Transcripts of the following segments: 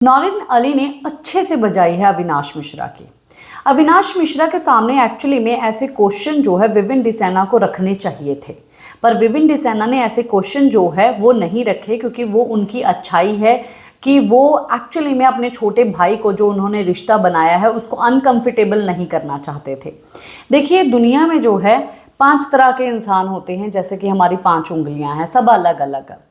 नौरीन अली ने अच्छे से बजाई है अविनाश मिश्रा की। अविनाश मिश्रा के सामने एक्चुअली में ऐसे क्वेश्चन जो है विविन डिसेना को रखने चाहिए थे, पर विविन डिसेना ने ऐसे क्वेश्चन जो है वो नहीं रखे, क्योंकि वो उनकी अच्छाई है कि वो एक्चुअली में अपने छोटे भाई को जो उन्होंने रिश्ता बनाया है उसको अनकंफर्टेबल नहीं करना चाहते थे। देखिए, दुनिया में जो है 5 तरह के इंसान होते हैं, जैसे कि हमारी 5 उंगलियां हैं, सब अलग अलग है,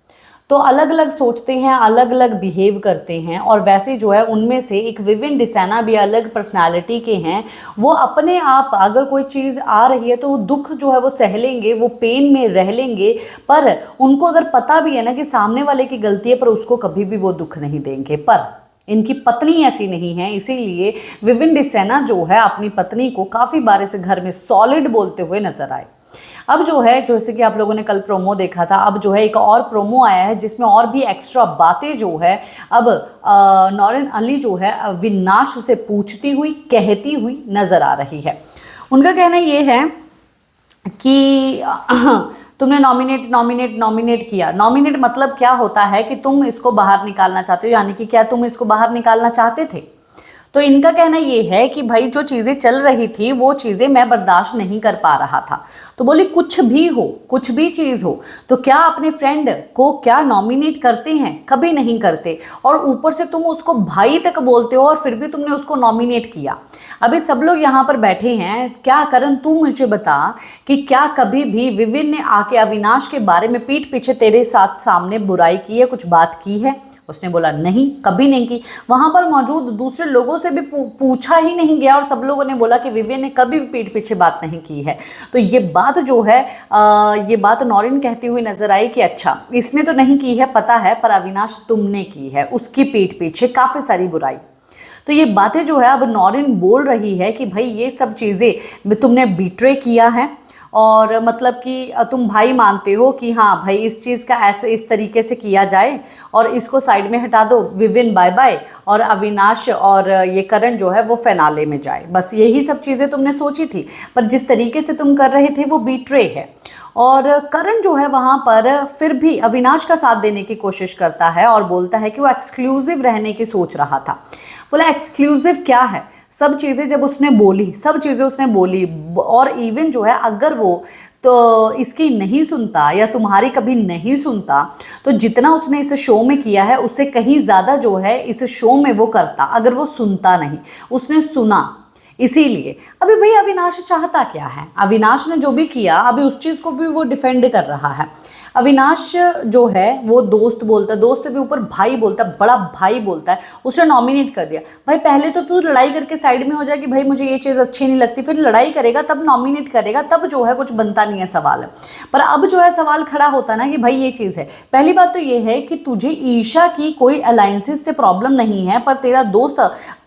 तो अलग अलग सोचते हैं, अलग अलग बिहेव करते हैं। और वैसे जो है उनमें से एक विविन डिसेना भी अलग पर्सनालिटी के हैं। वो अपने आप अगर कोई चीज़ आ रही है तो वो दुख जो है वो सह लेंगे, वो पेन में रह लेंगे, पर उनको अगर पता भी है ना कि सामने वाले की गलती है, पर उसको कभी भी वो दुख नहीं देंगे। पर इनकी पत्नी ऐसी नहीं है, इसीलिए विविन डिसेना जो है अपनी पत्नी को काफ़ी बार इस घर में सॉलिड बोलते हुए नजर आए। अब जो है, जैसे कि आप लोगों ने कल प्रोमो देखा था, अब जो है एक और प्रोमो आया है जिसमें और भी एक्स्ट्रा बातें जो है अब नौरीन अली जो है अविनाश से पूछती हुई, कहती हुई नजर आ रही है। उनका कहना ये है कि तुमने नॉमिनेट किया। नॉमिनेट मतलब क्या होता है कि तुम इसको बाहर निकालना चाहते हो, यानी कि क्या तुम इसको बाहर निकालना चाहते थे? तो इनका कहना ये है कि भाई जो चीज़ें चल रही थी वो चीज़ें मैं बर्दाश्त नहीं कर पा रहा था। तो बोली कुछ भी हो, कुछ भी चीज़ हो, तो क्या अपने फ्रेंड को क्या नॉमिनेट करते हैं? कभी नहीं करते। और ऊपर से तुम उसको भाई तक बोलते हो और फिर भी तुमने उसको नॉमिनेट किया। अभी सब लोग यहाँ पर बैठे हैं, क्या करण तू मुझे बता कि क्या कभी भी विविन ने आके अविनाश के बारे में पीठ पीछे तेरे साथ सामने बुराई की है, कुछ बात की है? उसने बोला नहीं, कभी नहीं की। वहां पर मौजूद दूसरे लोगों से भी पूछा ही नहीं गया और सब लोगों ने बोला कि विविन ने कभी भी पीठ पीछे बात नहीं की है। तो ये बात जो है ये बात नौरीन कहती हुई नजर आई कि अच्छा इसने तो नहीं की है, पता है, पर अविनाश तुमने की है उसकी पीठ पीछे काफ़ी सारी बुराई। तो ये बातें जो है अब नौरीन बोल रही है कि भाई ये सब चीज़ें तुमने बिट्रे किया है, और मतलब कि तुम भाई मानते हो कि हाँ भाई इस चीज़ का ऐसे इस तरीके से किया जाए और इसको साइड में हटा दो, विविन बाय बाय, और अविनाश और ये करण जो है वो फिनाले में जाए। बस यही सब चीज़ें तुमने सोची थी, पर जिस तरीके से तुम कर रहे थे वो बिट्रे है। और करण जो है वहाँ पर फिर भी अविनाश का साथ देने की कोशिश करता है और बोलता है कि वो एक्सक्लूसिव रहने की सोच रहा था। बोला एक्सक्लूसिव क्या है? सब चीज़ें जब उसने बोली, सब चीज़ें उसने बोली, और इवन जो है अगर वो तो इसकी नहीं सुनता या तुम्हारी कभी नहीं सुनता, तो जितना उसने इस शो में किया है उससे कहीं ज़्यादा जो है इस शो में वो करता, अगर वो सुनता नहीं। उसने सुना, इसीलिए अभी भाई अविनाश चाहता क्या है? अविनाश ने जो भी किया अभी उस चीज़ को भी वो डिफेंड कर रहा है। अविनाश जो है वो दोस्त बोलता है, दोस्त के ऊपर भाई बोलता है, बड़ा भाई बोलता है, उसने नॉमिनेट कर दिया। भाई पहले तो तू लड़ाई करके साइड में हो जाए कि भाई मुझे ये चीज़ अच्छी नहीं लगती, फिर लड़ाई करेगा तब नॉमिनेट करेगा, तब जो है कुछ बनता नहीं है सवाल। पर अब जो है सवाल खड़ा होता ना कि भाई ये चीज़ है। पहली बात तो ये है कि तुझे ईशा की कोई अलायंसेस से प्रॉब्लम नहीं है, पर तेरा दोस्त,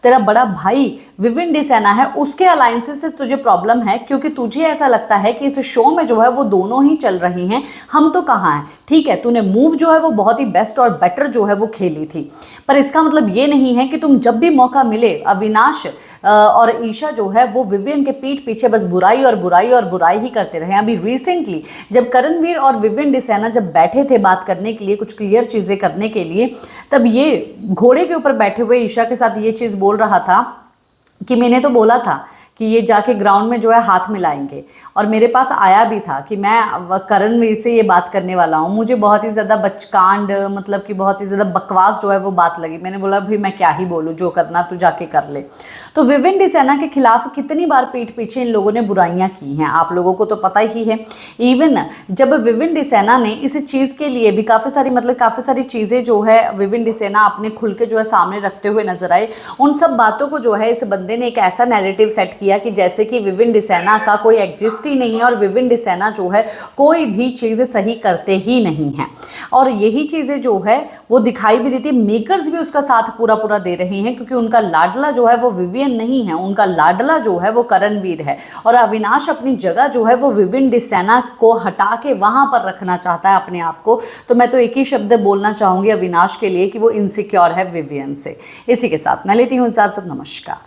तेरा बड़ा भाई विविन डिसेना है, उसके अलायंसेस से तुझे प्रॉब्लम है, क्योंकि तुझे ऐसा लगता है कि इस शो में जो है वो दोनों ही चल रही हैं, हम तो कहाँ हैं। ठीक है, तूने मूव जो है वो बहुत ही बेस्ट और बेटर जो है वो खेली थी, पर इसका मतलब ये नहीं है कि तुम जब भी मौका मिले अविनाश और ईशा जो है वो विविन के पीठ पीछे बस बुराई और बुराई और बुराई ही करते रहे। अभी रिसेंटली जब करणवीर और विविन डिसेना जब बैठे थे बात करने के लिए, कुछ क्लियर चीज़ें करने के लिए, तब ये घोड़े के ऊपर बैठे हुए ईशा के साथ ये चीज़ बोल रहा था कि मैंने तो बोला था कि ये जाके ग्राउंड में जो है हाथ मिलाएंगे, और मेरे पास आया भी था कि मैं करणवीर से ये बात करने वाला हूँ। मुझे बहुत ही ज़्यादा बचकांड, मतलब कि बहुत ही ज़्यादा बकवास जो है वो बात लगी। मैंने बोला भाई मैं क्या ही बोलूँ, जो करना तू जाके कर ले। तो विविन डिसेना के खिलाफ कितनी बार पीठ पीछे इन लोगों ने बुराइयाँ की हैं, आप लोगों को तो पता ही है। इवन जब विविन डिसेना ने इस चीज़ के लिए भी काफ़ी सारी चीज़ें जो है विविन डिसेना अपने खुल के जो है सामने रखते हुए नजर आए, उन सब बातों को जो है इस बंदे ने एक ऐसा नैरेटिव सेट किया कि जैसे कि विविन डिसेना का कोई एग्जिस्ट ही नहीं है और विविन डिसेना जो है कोई भी चीज़ सही करते ही नहीं है। और यही चीज़ें जो है वो दिखाई भी देती है, मेकर्स भी उसका साथ पूरा दे रहे हैं, क्योंकि उनका लाडला जो है वो विवियन नहीं है, उनका लाडला जो है वो करणवीर है। और अविनाश अपनी जगह जो है वो विविन डिसेना को हटा के वहाँ पर रखना चाहता है अपने आप को। तो मैं तो एक ही शब्द बोलना चाहूँगी अविनाश के लिए कि वो इनसिक्योर है विवियन से। इसी के साथ मैं लेती हूँ इजाज़त, नमस्कार।